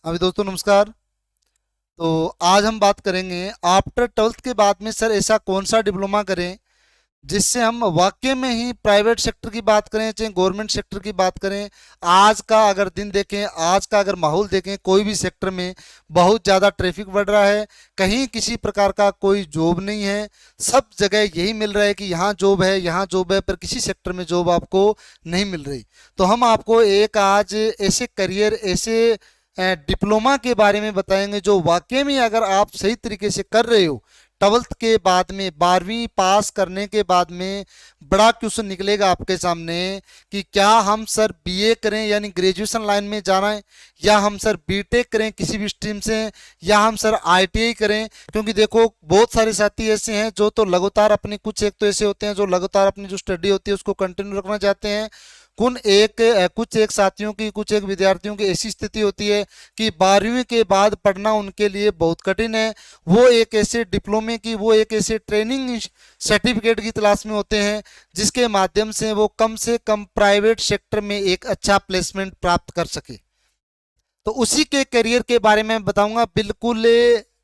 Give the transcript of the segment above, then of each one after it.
अभी दोस्तों नमस्कार। तो आज हम बात करेंगे आफ्टर 12th के बाद में सर ऐसा कौन सा डिप्लोमा करें जिससे हम वाकई में ही प्राइवेट सेक्टर की बात करें चाहे गवर्नमेंट सेक्टर की बात करें। आज का अगर दिन देखें, आज का अगर माहौल देखें, कोई भी सेक्टर में बहुत ज़्यादा ट्रैफिक बढ़ रहा है। कहीं किसी प्रकार का कोई जॉब नहीं है। सब जगह यही मिल रहा है कि यहाँ जॉब है, यहाँ जॉब है, पर किसी सेक्टर में जॉब आपको नहीं मिल रही। तो हम आपको एक आज ऐसे करियर, ऐसे डिप्लोमा के बारे में बताएंगे जो वाकई में अगर आप सही तरीके से कर रहे हो, 12th के बाद में 12वीं पास करने के बाद में बड़ा क्वेश्चन निकलेगा आपके सामने कि क्या हम सर बीए करें यानी ग्रेजुएशन लाइन में जाना है, या हम सर बीटेक करें किसी भी स्ट्रीम से, या हम सर आईटीआई करें। क्योंकि देखो बहुत सारे साथी ऐसे हैं जो तो लगातार अपनी, कुछ एक तो ऐसे होते हैं जो लगातार अपनी जो स्टडी होती है उसको कंटिन्यू रखना चाहते हैं। कुछ एक साथियों की, कुछ एक विद्यार्थियों की ऐसी स्थिति होती है कि 12वीं के बाद पढ़ना उनके लिए बहुत कठिन है। वो एक ऐसे डिप्लोमे की, वो एक ऐसे ट्रेनिंग सर्टिफिकेट की तलाश में होते हैं जिसके माध्यम से वो कम से कम प्राइवेट सेक्टर में एक अच्छा प्लेसमेंट प्राप्त कर सके। तो उसी के करियर के बारे में बताऊंगा। बिल्कुल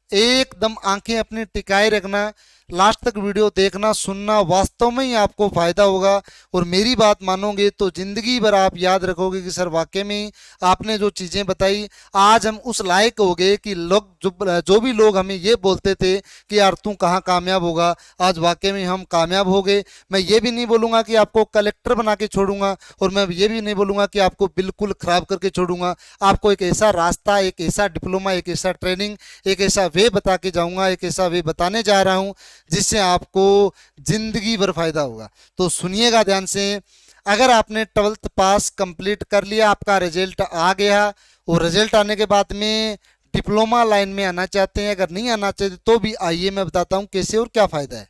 एकदम आंखें अपनी टिकाए रखना, लास्ट तक वीडियो देखना सुनना, वास्तव में ही आपको फायदा होगा। और मेरी बात मानोगे तो जिंदगी भर आप याद रखोगे कि सर वाकई में आपने जो चीज़ें बताई, आज हम उस लायक हो गए कि लोग जो भी लोग हमें ये बोलते थे कि यार तू कहाँ कामयाब होगा, आज वाकई में हम कामयाब हो गए। मैं ये भी नहीं बोलूँगा कि आपको कलेक्टर बना के छोड़ूंगा, और मैं ये भी नहीं बोलूँगा कि आपको बिल्कुल ख़राब करके छोड़ूंगा। आपको एक ऐसा रास्ता, एक ऐसा डिप्लोमा, एक ऐसा ट्रेनिंग, एक ऐसा वे बता के जाऊँगा, एक ऐसा वे बताने जा रहा हूँ जिससे आपको जिंदगी भर फायदा होगा। तो सुनिएगा ध्यान से। अगर आपने 12th पास कंप्लीट कर लिया, आपका रिजल्ट आ गया, और रिजल्ट आने के बाद में डिप्लोमा लाइन में आना चाहते हैं, अगर नहीं आना चाहते तो भी आइए, मैं बताता हूं कैसे और क्या फायदा है।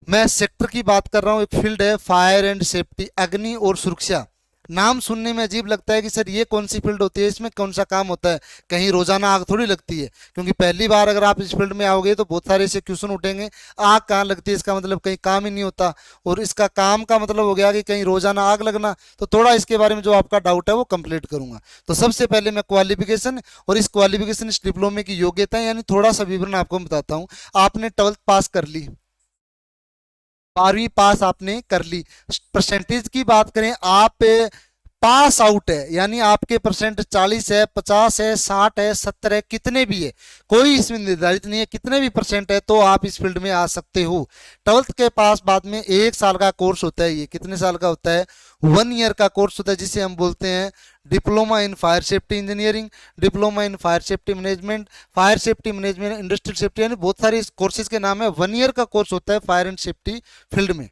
मैं सेक्टर की बात कर रहा हूं। एक फील्ड है फायर एंड सेफ्टी, अग्नि और सुरक्षा। नाम सुनने में अजीब लगता है कि सर ये कौन सी फील्ड होती है, इसमें कौन सा काम होता है, कहीं रोजाना आग थोड़ी लगती है। क्योंकि पहली बार अगर आप इस फील्ड में आओगे तो बहुत सारे ऐसे क्वेश्चन उठेंगे, आग कहाँ लगती है, इसका मतलब कहीं काम ही नहीं होता, और इसका काम का मतलब हो गया कि कहीं रोजाना आग लगना। तो थोड़ा इसके बारे में जो आपका डाउट है वो कंप्लीट करूंगा। तो सबसे पहले मैं क्वालिफिकेशन और इस क्वालिफिकेशन, इस डिप्लोमे की योग्यता यानी थोड़ा सा विवरण आपको बताता हूँ। आपने 12th पास कर ली, 12वीं पास आपने कर ली। परसेंटेज की बात करें, आप पास आउट है यानी आपके परसेंट 40 है, 50 है, 60 है, 70 है, कितने भी है, कोई इसमें निर्धारित नहीं है, कितने भी परसेंट है तो आप इस फील्ड में आ सकते हो। 12th के पास बाद में 1 साल का कोर्स होता है। ये कितने साल का होता है? 1 ईयर का कोर्स होता है, जिसे हम बोलते हैं diploma in fire safety engineering, diploma in fire safety management, fire safety management, industrial safety, यानी बहुत सारे इस कोर्सेज के नाम है। 1 ईयर का कोर्स होता है फायर एंड सेफ्टी फील्ड में।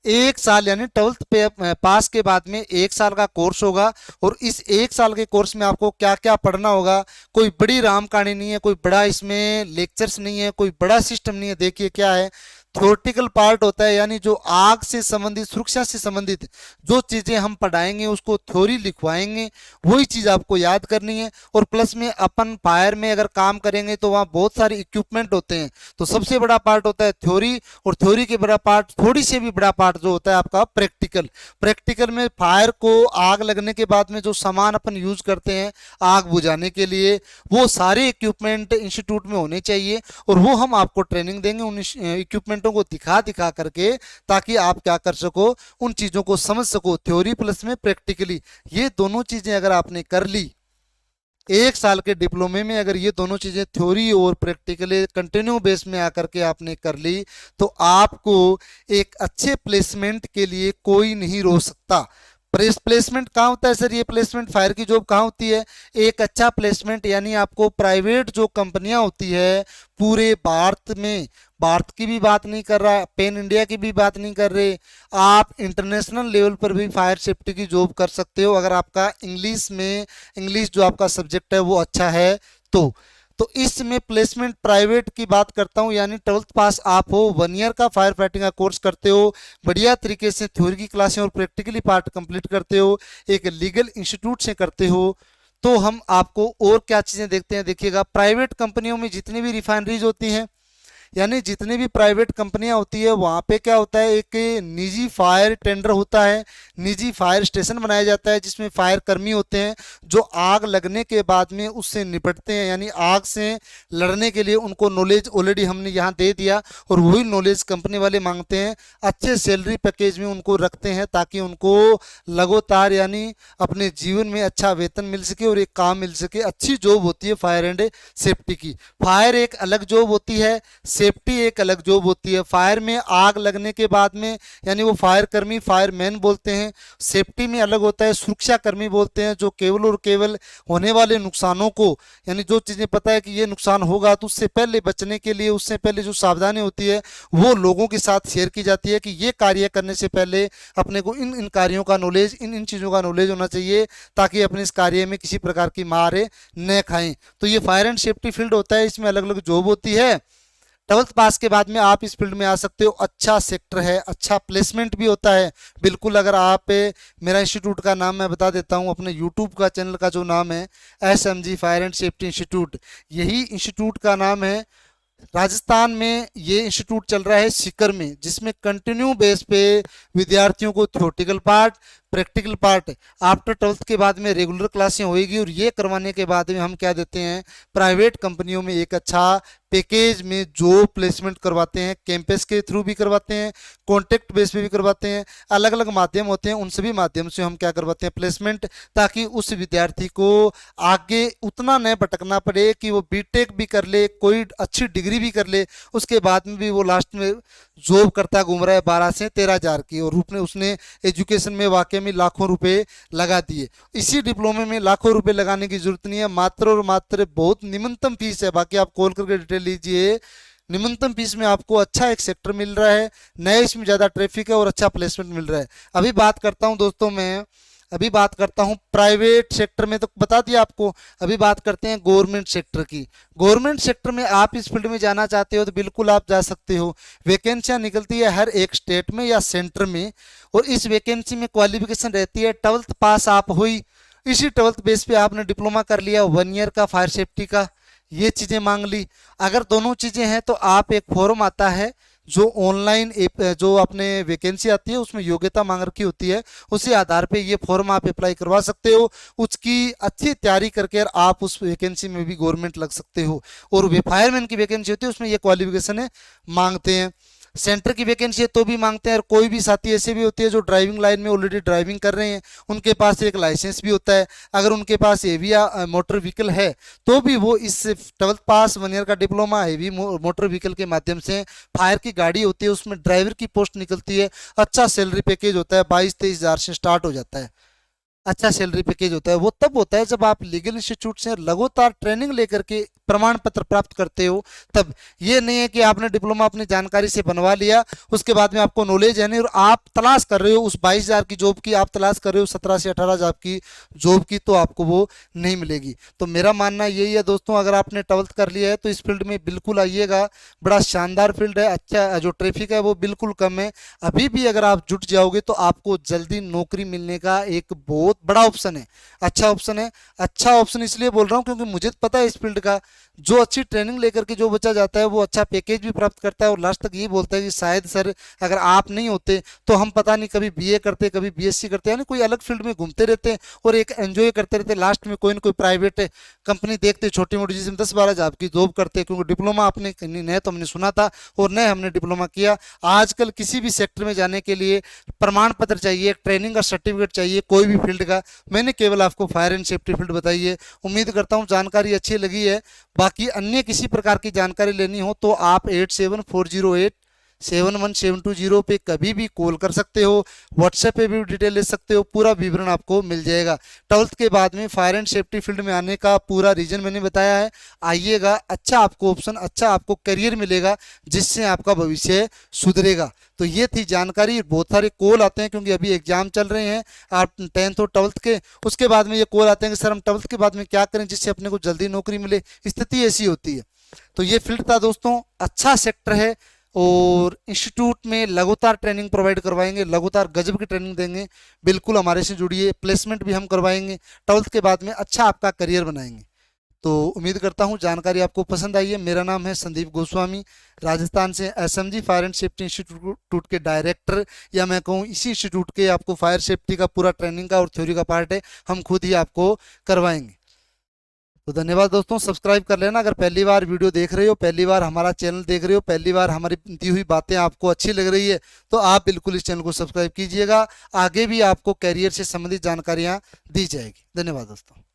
1 साल यानी 12th पे पास के बाद में 1 साल का कोर्स होगा, और इस 1 साल के कोर्स में आपको क्या क्या पढ़ना होगा। कोई बड़ी राम कहानी नहीं है, कोई बड़ा इसमें लेक्चर्स नहीं है, कोई बड़ा सिस्टम नहीं है। देखिए क्या है, थ्योरेटिकल पार्ट होता है, यानी जो आग से संबंधित, सुरक्षा से संबंधित जो चीजें हम पढ़ाएंगे उसको थ्योरी लिखवाएंगे, वही चीज आपको याद करनी है। और प्लस में अपन फायर में अगर काम करेंगे तो वहाँ बहुत सारे इक्विपमेंट होते हैं। तो सबसे बड़ा पार्ट होता है थ्योरी, और थ्योरी के बड़ा पार्ट, थोड़ी से भी बड़ा पार्ट जो होता है आपका प्रैक्टिकल। प्रैक्टिकल में फायर को, आग लगने के बाद में जो सामान अपन यूज करते हैं आग बुझाने के लिए, वो सारे इक्विपमेंट इंस्टीट्यूट में होने चाहिए, और वो हम आपको ट्रेनिंग देंगे उन इक्विपमेंटों को दिखा दिखा करके, ताकि आप क्या कर सको, उन चीजों को समझ सको। थ्योरी प्लस में प्रैक्टिकली, ये दोनों चीजें अगर आपने कर ली 1 साल के डिप्लोमे में, अगर ये दोनों चीजें थ्योरी और प्रैक्टिकली कंटिन्यू बेस में आकर के आपने कर ली, तो आपको एक अच्छे प्लेसमेंट के लिए कोई नहीं रोक सकता। प्लेसमेंट कहाँ होता है सर? ये प्लेसमेंट फायर की जॉब कहाँ होती है? एक अच्छा प्लेसमेंट यानी आपको प्राइवेट जो कंपनियां होती है पूरे भारत में, भारत की भी बात नहीं कर रहा, पैन इंडिया की भी बात नहीं कर रहे, आप इंटरनेशनल लेवल पर भी फायर सेफ्टी की जॉब कर सकते हो अगर आपका इंग्लिश में, इंग्लिश जो आपका सब्जेक्ट है वो अच्छा है तो इसमें प्लेसमेंट प्राइवेट की बात करता हूं, यानी 12th पास आप हो, 1 ईयर का फायर फाइटिंग का कोर्स करते हो, बढ़िया तरीके से थ्योरी की क्लासें और प्रैक्टिकली पार्ट कंप्लीट करते हो, एक लीगल इंस्टीट्यूट से करते हो, तो हम आपको और क्या चीज़ें देखते हैं। देखिएगा, प्राइवेट कंपनियों में जितनी भी रिफाइनरीज होती हैं, यानी जितनी भी प्राइवेट कंपनियां होती है वहाँ पे क्या होता है, एक निजी फायर टेंडर होता है, निजी फायर स्टेशन बनाया जाता है जिसमें फायर कर्मी होते हैं जो आग लगने के बाद में उससे निपटते हैं, यानी आग से लड़ने के लिए उनको नॉलेज ऑलरेडी हमने यहाँ दे दिया और वही नॉलेज कंपनी वाले मांगते हैं, अच्छे सैलरी पैकेज में उनको रखते हैं ताकि उनको लगातार यानी अपने जीवन में अच्छा वेतन मिल सके और एक काम मिल सके। अच्छी जॉब होती है फायर एंड सेफ्टी की। फायर एक अलग जॉब होती है, सेफ्टी एक अलग जॉब होती है। फायर में आग लगने के बाद में यानी वो फायर कर्मी फायरमैन बोलते हैं, सेफ्टी में अलग होता है सुरक्षा कर्मी बोलते हैं, जो केवल और केवल होने वाले नुकसानों को यानी जो चीज़ें पता है कि ये नुकसान होगा तो उससे पहले बचने के लिए, उससे पहले जो सावधानी होती है वो लोगों के साथ शेयर की जाती है कि ये कार्य करने से पहले अपने को इन इन कार्यों का नॉलेज, इन इन चीज़ों का नॉलेज होना चाहिए ताकि अपने इस कार्य में किसी प्रकार की मार न खाएं। तो ये फायर एंड सेफ्टी फील्ड होता है, इसमें अलग अलग जॉब होती है। 12th पास के बाद में आप इस फील्ड में आ सकते हो, अच्छा सेक्टर है, अच्छा प्लेसमेंट भी होता है बिल्कुल। अगर आप मेरा इंस्टीट्यूट का नाम मैं बता देता हूं, अपने यूट्यूब का चैनल का जो नाम है SMG fire and safety institute, यही इंस्टीट्यूट का नाम है। राजस्थान में ये इंस्टीट्यूट चल रहा है सीकर में, जिसमें कंटिन्यू बेस पे विद्यार्थियों को theoretical part, practical part after 12th के बाद में रेगुलर क्लासें होएगी और ये करवाने के बाद में हम क्या देते हैं, प्राइवेट कंपनियों में एक अच्छा पैकेज में जॉब प्लेसमेंट करवाते हैं, कैंपस के थ्रू भी करवाते हैं, कॉन्टेक्ट बेस पे भी करवाते हैं, अलग अलग माध्यम होते हैं, उन सभी माध्यम से हम क्या करवाते हैं प्लेसमेंट, ताकि उस विद्यार्थी को आगे उतना न भटकना पड़े कि वो बीटेक भी कर ले, कोई अच्छी डिग्री भी कर ले, उसके बाद में भी वो लास्ट में जॉब करता घूम रहा है 12 से 13 हज़ार की, और उसने एजुकेशन में वाकई में लाखों रुपए लगा दिए। इसी डिप्लोमे में लाखों रुपए लगाने की जरूरत नहीं है, मात्र और मात्र बहुत निम्नतम फीस है। बाकी आप कॉल करके डिटेल लीजिए, निम्नतम फीस में आपको अच्छा एक सेक्टर मिल रहा है, नए इसमें ज़्यादा ट्रैफिक है और अच्छा प्लेसमेंट मिल रहा है। अभी बात करता हूं दोस्तों, मैं अभी बात करता हूं प्राइवेट सेक्टर में, तो बता दिया आपको। अभी बात करते हैं गवर्नमेंट सेक्टर की। गवर्नमेंट सेक्टर में आप इस फील्ड में जाना चाहते हो तो बिल्कुल आप जा सकते हो। वैकेंसियां निकलती है हर एक स्टेट में या सेंटर में, और इस वैकेंसी में क्वालिफिकेशन रहती है 12th पास आप हुई, इसी 12th बेस पे आपने डिप्लोमा कर लिया 1 ईयर का फायर सेफ्टी का, ये चीज़ें मांग ली। अगर दोनों चीज़ें हैं तो आप एक फॉर्म आता है जो ऑनलाइन जो अपने वैकेंसी आती है उसमें योग्यता मांग रखी होती है, उसी आधार पे ये फॉर्म आप अप्लाई करवा सकते हो। उसकी अच्छी तैयारी करके आप उस वैकेंसी में भी गवर्नमेंट लग सकते हो। और फायरमैन की वैकेंसी होती है उसमें ये क्वालिफिकेशन मांगते हैं। सेंटर की वैकेंसी है तो भी मांगते हैं, और कोई भी साथी ऐसे भी होते हैं जो ड्राइविंग लाइन में ऑलरेडी ड्राइविंग कर रहे हैं, उनके पास एक लाइसेंस भी होता है, अगर उनके पास हेवी मोटर व्हीकल है तो भी वो इस 12th पास 1 ईयर का डिप्लोमा हेवी मोटर व्हीकल के माध्यम से, फायर की गाड़ी होती है उसमें ड्राइवर की पोस्ट निकलती है, अच्छा सैलरी पैकेज होता है, 22-23 हज़ार से स्टार्ट हो जाता है। अच्छा सैलरी पैकेज होता है, वो तब होता है जब आप लीगल इंस्टीट्यूट से लगातार ट्रेनिंग लेकर के प्रमाण पत्र प्राप्त करते हो तब। ये नहीं है कि आपने डिप्लोमा अपनी जानकारी से बनवा लिया, उसके बाद में आपको नॉलेज है नहीं और आप तलाश कर रहे हो उस 22 हज़ार की जॉब की, आप तलाश कर रहे हो 17 से 18 हज़ार की जॉब की, तो आपको वो नहीं मिलेगी। तो मेरा मानना यही है दोस्तों, अगर आपने 12th कर लिया है तो इस फील्ड में बिल्कुल आइएगा, बड़ा शानदार फील्ड है, अच्छा जो ट्रैफिक है वो बिल्कुल कम है। अभी भी अगर आप जुट जाओगे तो आपको जल्दी नौकरी मिलने का एक बहुत बड़ा ऑप्शन है, अच्छा ऑप्शन है। अच्छा ऑप्शन इसलिए बोल रहा हूँ क्योंकि मुझे पता है इस फील्ड का, जो अच्छी ट्रेनिंग लेकर के जो बच्चा जाता है वो अच्छा पैकेज भी प्राप्त करता है और लास्ट तक ये बोलता है कि शायद सर अगर आप नहीं होते तो हम पता नहीं कभी बीए करते, कभी बीएससी करते, यानी कोई अलग फील्ड में घूमते रहते हैं और एक एंजॉय करते रहते, लास्ट में कोई ना कोई प्राइवेट कंपनी देखते छोटी मोटी जिसमें 10-12 हज़ार की जॉब करते, क्योंकि डिप्लोमा आपने न तो हमने सुना था और न हमने डिप्लोमा किया। आजकल किसी भी सेक्टर में जाने के लिए प्रमाण पत्र चाहिए, ट्रेनिंग का सर्टिफिकेट चाहिए, कोई भी फील्ड का। मैंने केवल आपको फायर एंड सेफ्टी फील्ड बताई है, उम्मीद करता हूँ जानकारी अच्छी लगी है। बाकी अन्य किसी प्रकार की जानकारी लेनी हो तो आप 8740871720 पे कभी भी कॉल कर सकते हो, व्हाट्सएप पे भी डिटेल ले सकते हो, पूरा विवरण आपको मिल जाएगा। 12th के बाद में फायर एंड सेफ्टी फील्ड में आने का पूरा रीजन मैंने बताया है। आइएगा, अच्छा आपको ऑप्शन, अच्छा आपको करियर मिलेगा जिससे आपका भविष्य सुधरेगा। तो ये थी जानकारी। बहुत सारे कॉल आते हैं क्योंकि अभी एग्जाम चल रहे हैं आप 10th और 12th के, उसके बाद में ये कॉल आते हैं कि सर हम 12th के बाद में क्या करें जिससे अपने को जल्दी नौकरी मिले, स्थिति ऐसी होती है। तो ये फील्ड था दोस्तों, अच्छा सेक्टर है और इंस्टीट्यूट में लगातार ट्रेनिंग प्रोवाइड करवाएंगे, लगातार गजब की ट्रेनिंग देंगे। बिल्कुल हमारे से जुड़िए, प्लेसमेंट भी हम करवाएंगे, 12th के बाद में अच्छा आपका करियर बनाएंगे। तो उम्मीद करता हूँ जानकारी आपको पसंद आई है। मेरा नाम है संदीप गोस्वामी, राजस्थान से SMG fire and safety institute के डायरेक्टर, या मैं कहूँ इसी इंस्टीट्यूट के आपको फायर सेफ्टी का पूरा ट्रेनिंग का और थ्योरी का पार्ट है, हम खुद ही आपको करवाएंगे। तो धन्यवाद दोस्तों, सब्सक्राइब कर लेना अगर पहली बार वीडियो देख रहे हो, पहली बार हमारा चैनल देख रहे हो, पहली बार हमारी दी हुई बातें आपको अच्छी लग रही है तो आप बिल्कुल इस चैनल को सब्सक्राइब कीजिएगा। आगे भी आपको कैरियर से संबंधित जानकारियाँ दी जाएगी। धन्यवाद दोस्तों।